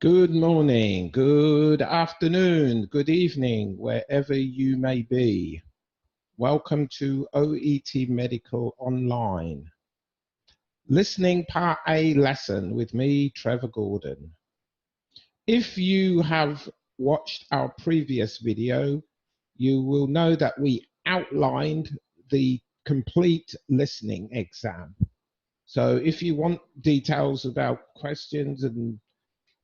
Good morning, good afternoon, good evening, wherever you may be. Welcome to OET Medical Online. Listening Part A lesson with me, Trevor Gordon. If you have watched our previous video, you will know that we outlined the complete listening exam. So if you want details about questions and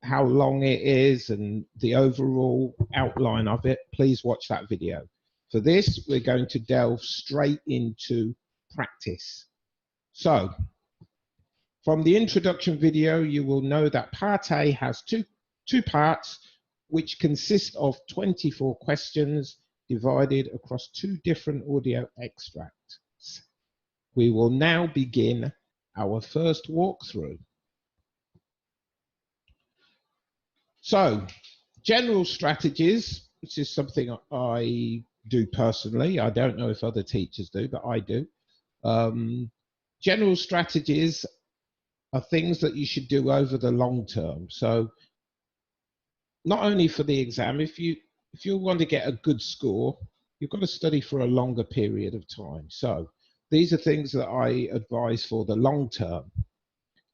how long it is and the overall outline of it, please watch that video. For this, we're going to delve straight into practice. So, from the introduction video, you will know that Part A has two parts, which consist of 24 questions divided across two different audio extracts. We will now begin our first walkthrough. So, general strategies, which is something I do personally. I don't know if other teachers do, but I do. General strategies are things that you should do over the long term. So, not only for the exam, if you want to get a good score, you've got to study for a longer period of time. So, these are things that I advise for the long term.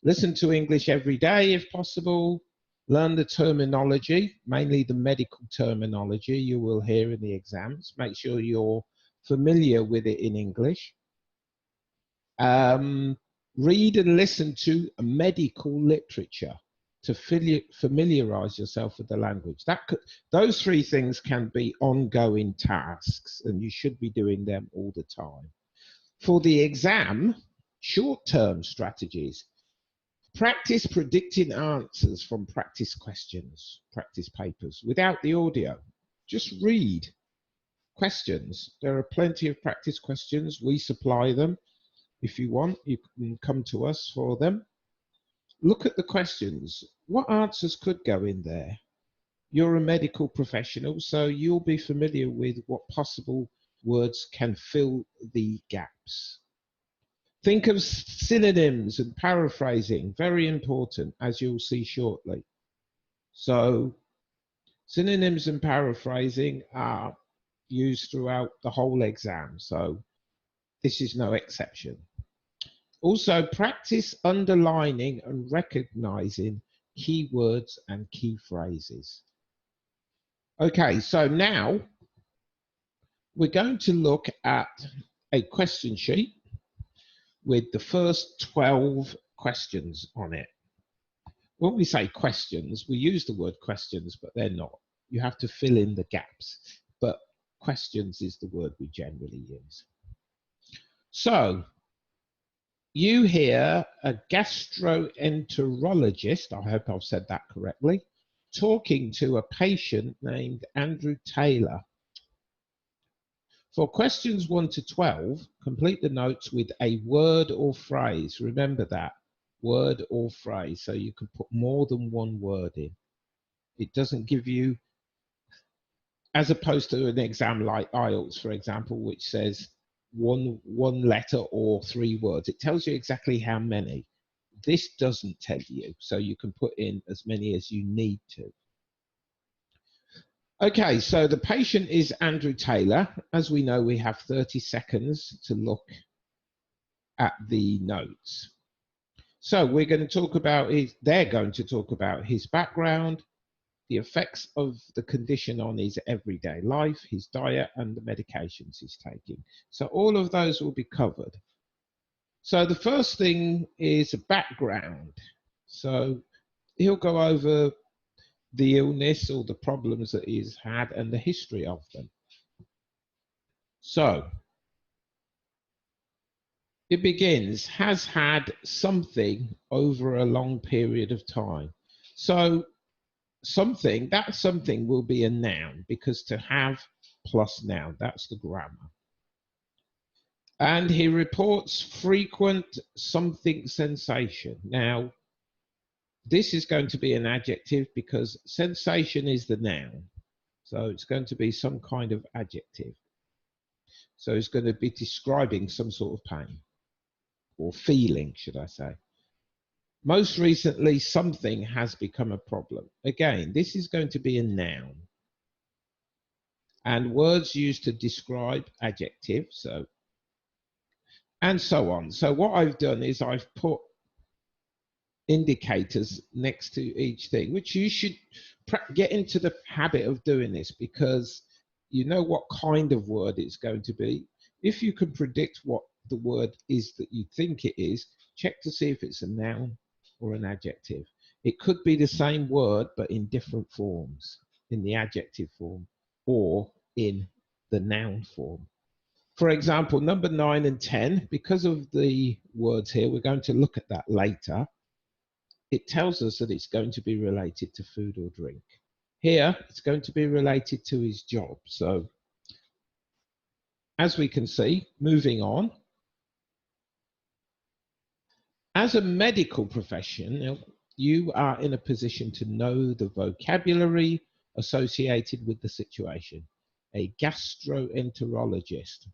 Listen to English every day if possible. Learn the terminology, mainly the medical terminology you will hear in the exams. Make sure you're familiar with it in English. Read and listen to medical literature to familiarize yourself with the language. Those three things can be ongoing tasks, and you should be doing them all the time. For the exam, short-term strategies. Practice predicting answers from practice questions, practice papers, without the audio. Just read questions. There are plenty of practice questions. We supply them. If you want, you can come to us for them. Look at the questions. What answers could go in there? You're a medical professional, so you'll be familiar with what possible words can fill the gaps. Think of synonyms and paraphrasing, very important, as you'll see shortly. So, synonyms and paraphrasing are used throughout the whole exam, so this is no exception. Also, practice underlining and recognizing key words and key phrases. Okay, so now we're going to look at a question sheet with the first 12 questions on it. When we say questions, we use the word questions, but they're not. You have to fill in the gaps, but questions is the word we generally use. So, you hear a gastroenterologist, I hope I've said that correctly, talking to a patient named Andrew Taylor. For questions 1 to 12, complete the notes with a word or phrase. Remember that, word or phrase, so you can put more than one word in. It doesn't give you, as opposed to an exam like IELTS, for example, which says one letter or 3 words. It tells you exactly how many. This doesn't tell you, so you can put in as many as you need to. Okay, so the patient is Andrew Taylor. As we know, we have 30 seconds to look at the notes. So we're going to talk about they're going to talk about his background, the effects of the condition on his everyday life, his diet, and the medications he's taking. So all of those will be covered. So the first thing is background. So he'll go over the illness or the problems that he's had and the history of them. So it begins, has had something over a long period of time. So something, that something will be a noun, because to have plus noun, that's the grammar. And he reports frequent something sensation. Now, this is going to be an adjective because sensation is the noun. So it's going to be some kind of adjective. So it's going to be describing some sort of pain or feeling, should I say. Most recently, something has become a problem. Again, this is going to be a noun. And words used to describe adjectives, so, and so on. So what I've done is I've put indicators next to each thing, which you should get into the habit of doing this, because you know what kind of word it's going to be. If you can predict what the word is that you think it is, check to see if it's a noun or an adjective. It could be the same word but in different forms, in the adjective form or in the noun form. For example, number 9 and 10, because of the words here, we're going to look at that later. It tells us that it's going to be related to food or drink. Here, it's going to be related to his job. So, as we can see, moving on, as a medical profession, you are in a position to know the vocabulary associated with the situation. A gastroenterologist.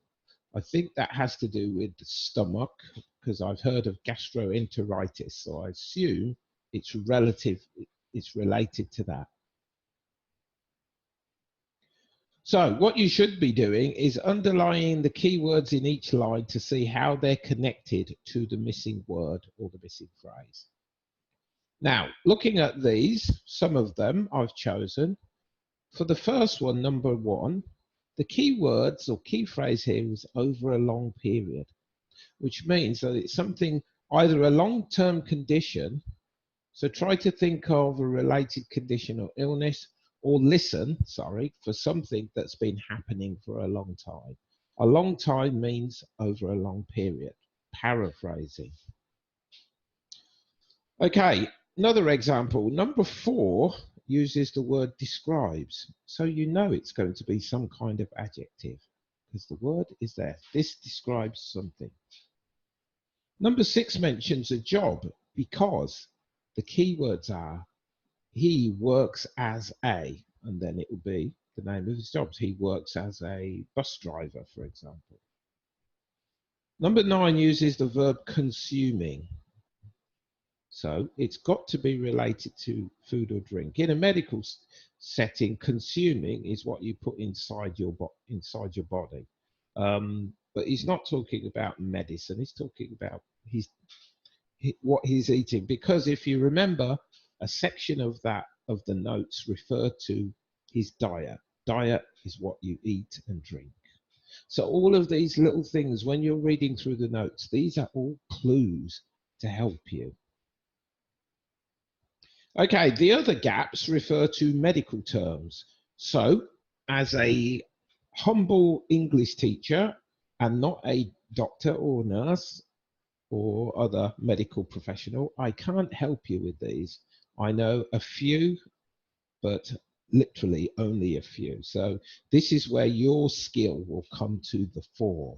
I think that has to do with the stomach, because I've heard of gastroenteritis, so I assume it's related to that. So what you should be doing is underlining the keywords in each line to see how they're connected to the missing word or the missing phrase. Now, looking at these, some of them I've chosen. For the first one, number 1, the keywords or key phrase here is over a long period, which means that it's something, either a long-term condition, so try to think of a related condition or illness, or listen, for something that's been happening for a long time. A long time means over a long period. Paraphrasing. Okay, another example. Number 4 uses the word describes. So you know it's going to be some kind of adjective because the word is there. This describes something. Number 6 mentions a job because the keywords are he works as a, and then it will be the name of his job. He works as a bus driver, for example. Number 9 uses the verb consuming. So it's got to be related to food or drink. In a medical setting, consuming is what you put inside your body. But he's not talking about medicine. He's talking about what he's eating. Because if you remember, a section of the notes refer to his diet. Diet is what you eat and drink. So all of these little things, when you're reading through the notes, these are all clues to help you. Okay, the other gaps refer to medical terms. So, as a humble English teacher and not a doctor or nurse or other medical professional, I can't help you with these. I know a few, but literally only a few. So this is where your skill will come to the fore.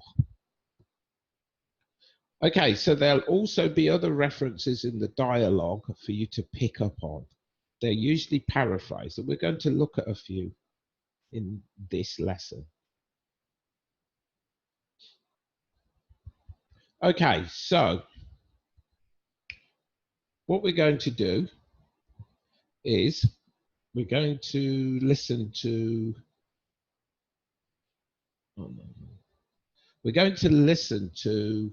Okay, so there'll also be other references in the dialogue for you to pick up on. They're usually paraphrased, and we're going to look at a few in this lesson. Okay, so what we're going to do is we're going to listen to we're going to listen to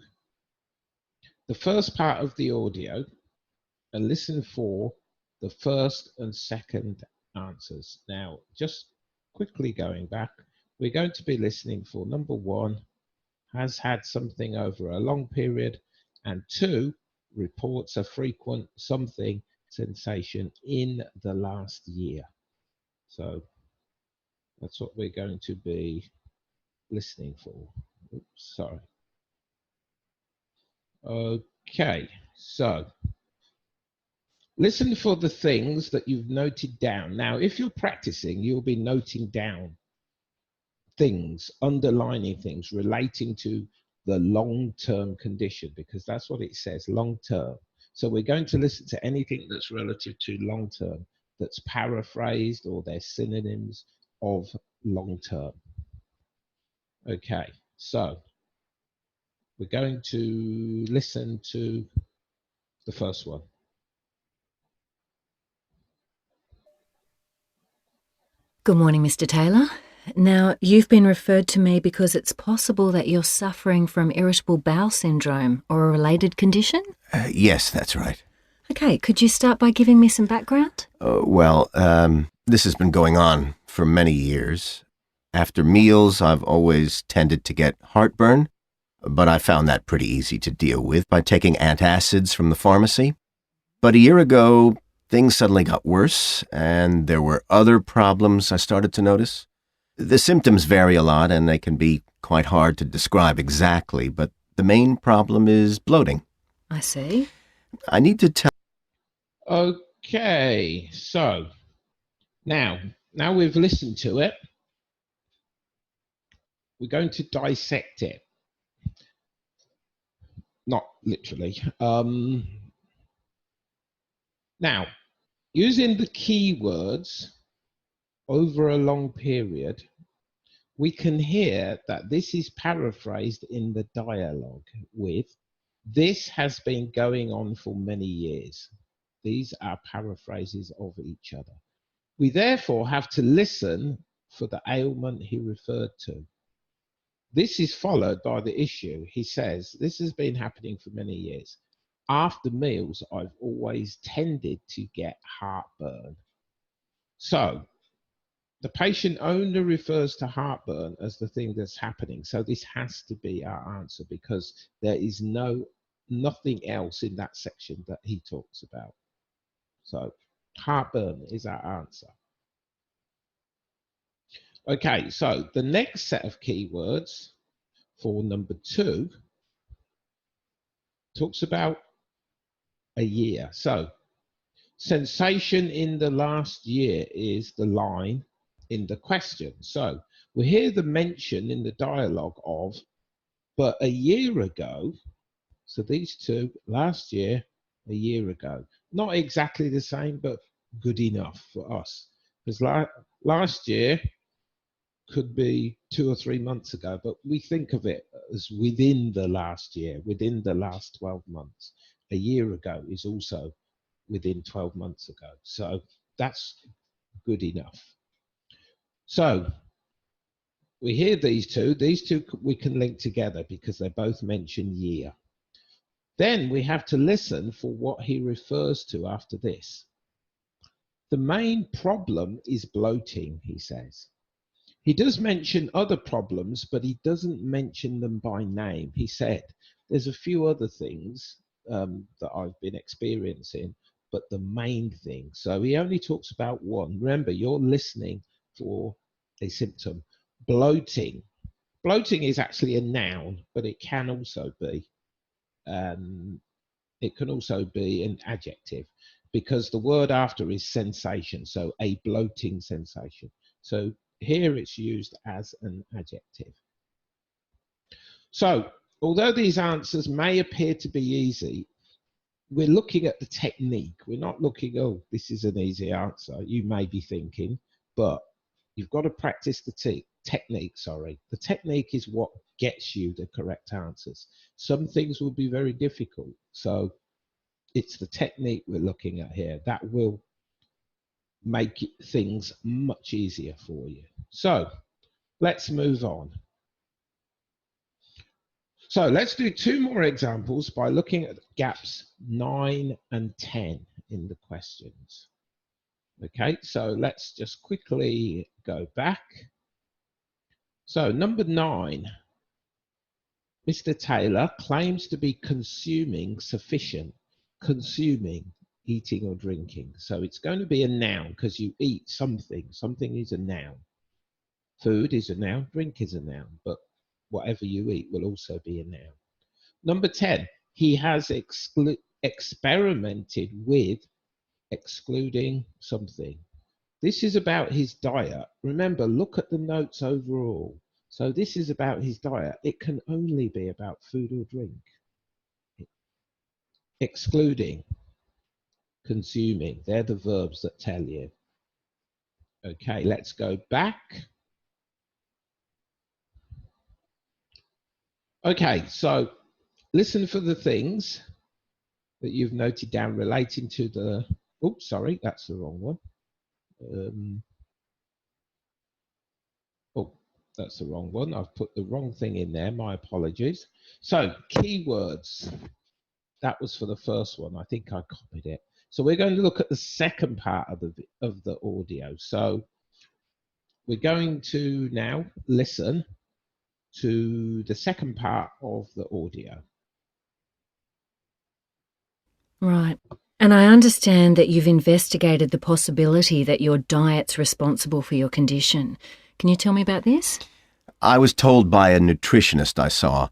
the first part of the audio and listen for the first and second answers. Now, just quickly going back, we're going to be listening for number 1, has had something over a long period, and 2, reports a frequent something sensation in the last year. So that's what we're going to be listening for. Oops, sorry. Okay, so listen for the things that you've noted down. Now, if you're practicing, you'll be noting down things, underlining things relating to the long-term condition, because that's what it says, long-term. So we're going to listen to anything that's relative to long-term, that's paraphrased or they're synonyms of long-term. Okay, so we're going to listen to the first one. Good morning, Mr. Taylor. Now, you've been referred to me because it's possible that you're suffering from irritable bowel syndrome or a related condition? Yes, that's right. Okay, could you start by giving me some background? This has been going on for many years. After meals, I've always tended to get heartburn, but I found that pretty easy to deal with by taking antacids from the pharmacy. But a year ago, things suddenly got worse, and there were other problems I started to notice. The symptoms vary a lot, and they can be quite hard to describe exactly, but the main problem is bloating. I see. I need to tell... Okay, so now we've listened to it, we're going to dissect it. Not literally. Now, using the keywords over a long period, we can hear that this is paraphrased in the dialogue with, "This has been going on for many years." These are paraphrases of each other. We therefore have to listen for the ailment he referred to. This is followed by the issue. He says, "This has been happening for many years. After meals, I've always tended to get heartburn." So the patient only refers to heartburn as the thing that's happening. So this has to be our answer because there is nothing else in that section that he talks about. So heartburn is our answer. Okay, so the next set of keywords for number 2 talks about a year. So sensation in the last year is the line in the question. So we hear the mention in the dialogue of, "But a year ago," so these two, last year, a year ago. Not exactly the same, but good enough for us. Because last year could be 2 or 3 months ago, but we think of it as within the last year, within the last 12 months. A year ago is also within 12 months ago. So that's good enough. So we hear these two we can link together because they both mention year. Then we have to listen for what he refers to after this. "The main problem is bloating," he says. He does mention other problems, but he doesn't mention them by name. He said, "There's a few other things that I've been experiencing, but the main thing." So he only talks about one. Remember, you're listening for a symptom. Bloating. Bloating is actually a noun, but it can also be an adjective because the word after is sensation. So a bloating sensation. So here it's used as an adjective. So although these answers may appear to be easy, we're looking at the technique. We're not looking, "Oh, this is an easy answer," you may be thinking, but you've got to practice the technique. The technique is what gets you the correct answers. Some things will be very difficult. So it's the technique we're looking at here that will make things much easier for you. So let's move on. So let's do 2 more examples by looking at gaps 9 and 10 in the questions. Okay, so let's just quickly go back. So number 9, Mr. Taylor claims to be consuming sufficient. Consuming, eating or drinking. So it's going to be a noun because you eat something. Something is a noun. Food is a noun, drink is a noun, but whatever you eat will also be a noun. Number 10, he has experimented with excluding something. This is about his diet. Remember, look at the notes overall. So this is about his diet. It can only be about food or drink. Excluding, consuming, they're the verbs that tell you. Okay, let's go back. Okay, so listen for the things that you've noted down relating to the, oops, sorry, that's the wrong one. that's the wrong one. I've put the wrong thing in there. My apologies. So keywords. That was for the first one. I think I copied it. So we're going to look at the second part of the audio. So we're going to now listen to the second part of the audio. Right. And I understand that you've investigated the possibility that your diet's responsible for your condition. Can you tell me about this? I was told by a nutritionist I saw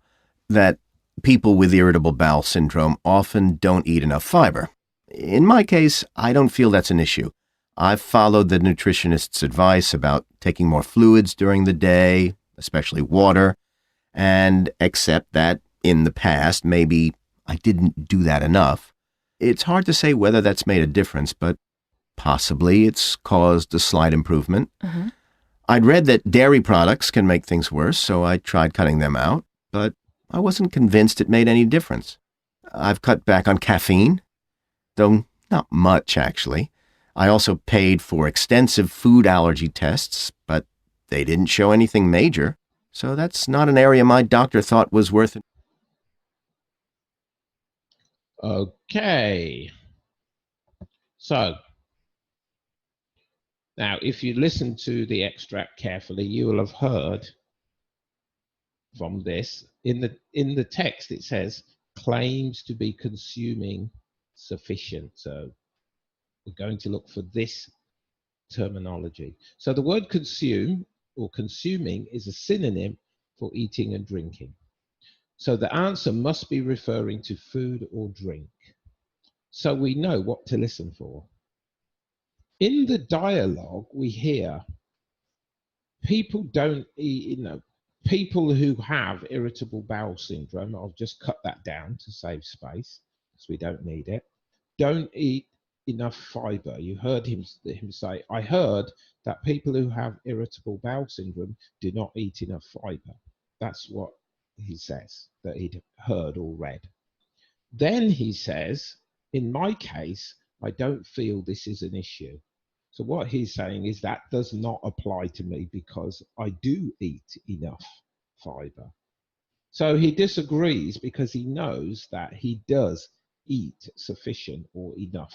that people with irritable bowel syndrome often don't eat enough fiber. In my case, I don't feel that's an issue. I've followed the nutritionist's advice about taking more fluids during the day, especially water, and accept that in the past, maybe I didn't do that enough. It's hard to say whether that's made a difference, but possibly it's caused a slight improvement. Uh-huh. I'd read that dairy products can make things worse, so I tried cutting them out, but I wasn't convinced it made any difference. I've cut back on caffeine, though not much, actually. I also paid for extensive food allergy tests, but they didn't show anything major, so that's not an area my doctor thought was worth it. Okay. So now, if you listen to the extract carefully, you will have heard from this in the text. It says claims to be consuming sufficient. So we're going to look for this terminology. So the word consume or consuming is a synonym for eating and drinking. So the answer must be referring to food or drink. So we know what to listen for. In the dialogue, we hear people don't eat, people who have irritable bowel syndrome, I'll just cut that down to save space because we don't need it, don't eat enough fiber. You heard him say, I heard that people who have irritable bowel syndrome do not eat enough fiber. That's what he says that he'd heard or read. Then he says, in my case, I don't feel this is an issue. So what he's saying is that does not apply to me because I do eat enough fiber. So he disagrees because he knows that he does eat sufficient or enough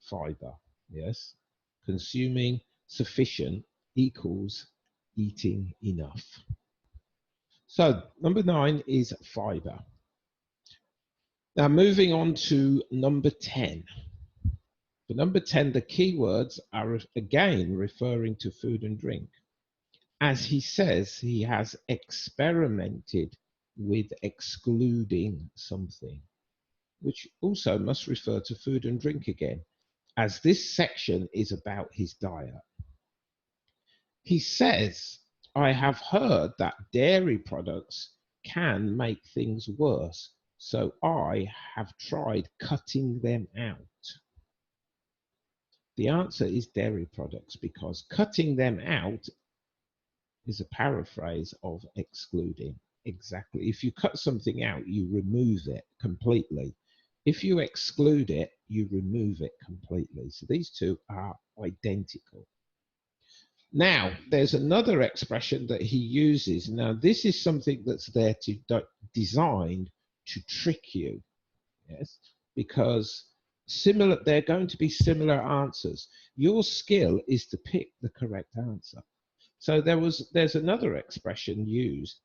fiber. Yes, consuming sufficient equals eating enough. So number 9 is fiber. Now moving on to number 10. For number 10, the keywords are again referring to food and drink. As he says, he has experimented with excluding something, which also must refer to food and drink again, as this section is about his diet. He says, I have heard that dairy products can make things worse, so I have tried cutting them out. The answer is dairy products because cutting them out is a paraphrase of excluding. Exactly. If you cut something out, you remove it completely. If you exclude it, you remove it completely. So these two are identical. Now, there's another expression that he uses. Now, this is something that's there to designed to trick you, yes, because they're going to be similar answers. Your skill is to pick the correct answer. So there's another expression used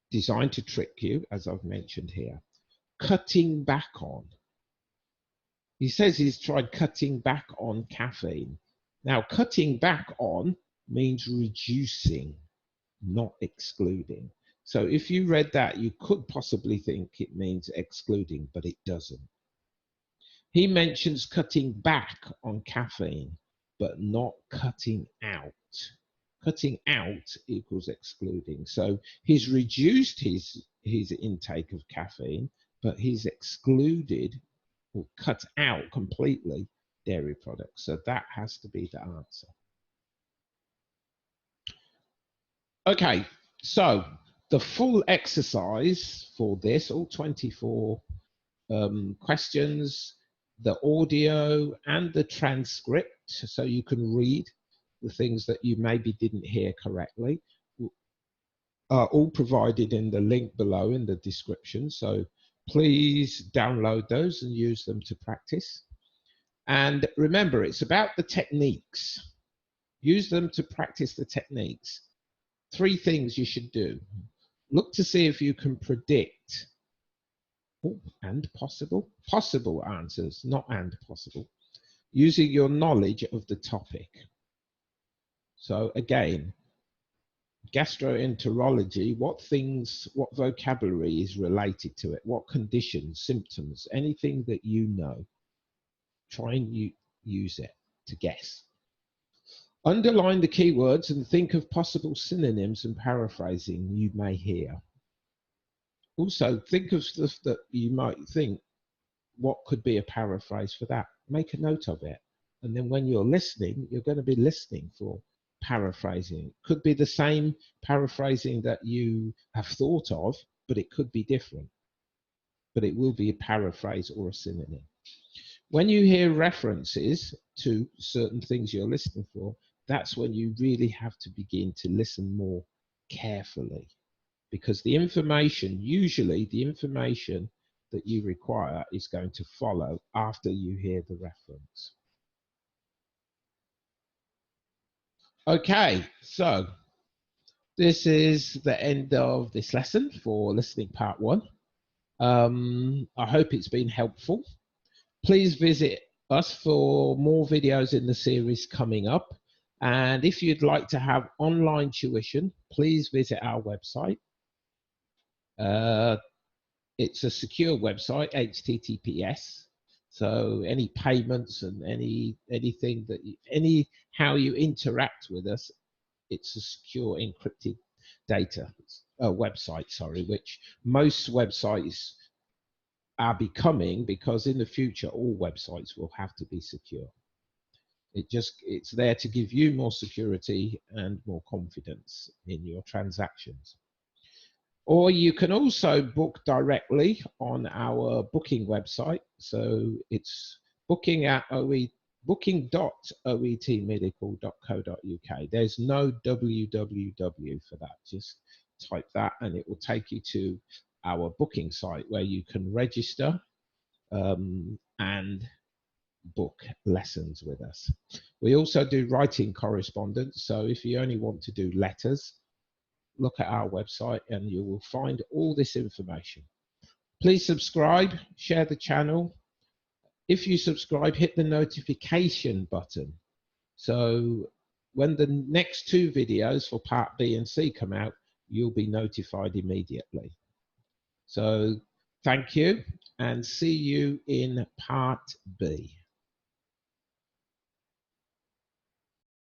designed to trick you, as I've mentioned here. Cutting back on. He says he's tried cutting back on caffeine. Now, cutting back on means reducing, not excluding. So if you read that, you could possibly think it means excluding, but it doesn't. He mentions cutting back on caffeine, but not cutting out. Cutting out equals excluding. So he's reduced his intake of caffeine, but he's excluded or cut out completely dairy products. So that has to be the answer. Okay, so the full exercise for this, all 24 questions, the audio and the transcript, so you can read the things that you maybe didn't hear correctly, are all provided in the link below in the description. So please download those and use them to practice. And remember, it's about the techniques. Use them to practice the techniques. 3 things you should do. Look to see if you can predict and possible answers, not and possible, using your knowledge of the topic. So again, gastroenterology, what vocabulary is related to it, what conditions, symptoms, anything that you know, try and use it to guess. Underline the keywords and think of possible synonyms and paraphrasing you may hear. Also, think of stuff that you might think, what could be a paraphrase for that? Make a note of it. And then when you're listening, you're going to be listening for paraphrasing. It could be the same paraphrasing that you have thought of, but it could be different. But it will be a paraphrase or a synonym. When you hear references to certain things you're listening for, that's when you really have to begin to listen more carefully. Because the information, usually the information that you require is going to follow after you hear the reference. Okay, so this is the end of this lesson for listening part 1. I hope it's been helpful. Please visit us for more videos in the series coming up. And if you'd like to have online tuition, please visit our website. It's a secure website, HTTPS. So any payments and anything that how you interact with us, it's a secure encrypted website, sorry, which most websites are becoming, because in the future all websites will have to be secure. It's there to give you more security and more confidence in your transactions. Or you can also book directly on our booking website. So it's booking.oetmedical.co.uk. There's no www for that. Just type that and it will take you to our booking site where you can register and book lessons with us. We also do writing correspondence. So if you only want to do letters, look at our website and you will find all this information. Please subscribe, share the channel. If you subscribe, hit the notification button. So when the next 2 videos for part B and C come out, you'll be notified immediately. So thank you and see you in part B.